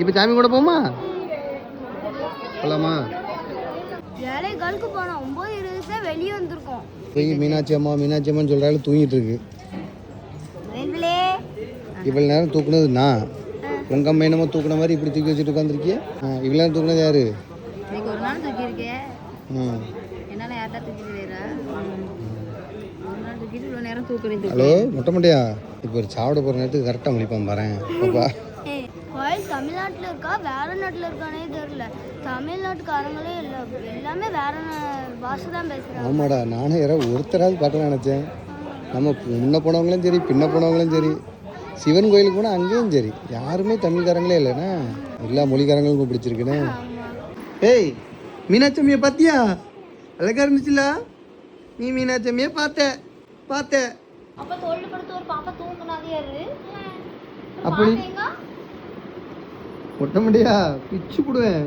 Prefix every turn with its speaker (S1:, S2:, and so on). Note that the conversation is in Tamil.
S1: இப்போ சாமி கூட போமா போலாமா?
S2: ஏழைகளுக்கு போனோம் 9:20 வெளியே வந்திருக்கோம்.
S1: போய் மீனாட்சி அம்மான்னு சொல்கிறாலும் தூங்கிட்டு இருக்கு. இவ்வளோ நேரம் தூக்குனது நான். உங்கள் அம்மா என்னமோ தூக்குன மாதிரி இப்படி தூக்கி வச்சுட்டு உட்காந்துருக்கிய. இவ்வளோ நேரம் தூக்குனது யாரு?
S2: ஒரு நாள் தூக்கியிருக்கேன். என்னால் யார்ட்டா தூக்கிட்டு வேறா ஒரு நாள் தூக்கிட்டு இவ்வளோ நேரம் தூக்குறேன்.
S1: ஹலோ மொட்டை மட்டையா, இப்போ ஒரு சாப்பிட போகிற நேரத்துக்கு கரெக்டாக முடிப்பான் பாரு பாப்பா.
S2: கோயில் தமிழ்நாட்டில் இருக்கா வேற நாட்டில் இருக்கானே தெரியல. தமிழ்நாட்டுக்காரங்களே இல்லை, எல்லாமே வேற பாஷை தான் பேசுகிறாங்க. ஆமாடா,
S1: நானும் யாராவது ஒருத்தராவது பார்க்கலாம் நினச்சேன். நம்ம முன்ன போனவங்களும் சரி பின்ன போனவங்களும் சரி, சிவன் கோயிலுக்கு போனால் அங்கேயும் சரி யாருமே தமிழ்காரங்களே இல்லைண்ணா, எல்லா மொழிக்காரங்களுக்கும் பிடிச்சிருக்குண்ணே. ஏய் மீனாட்சம்மியை பார்த்தியா? அழகா இருந்துச்சுல. நீ மீனாட்சம்மியை பார்த்த
S2: அப்போ தோல்ல படுத்து ஒரு பாப்பா தூங்குனாதே யாரு
S1: அப்படி ஒட்ட முடியா பிச்சு போடுவேன்.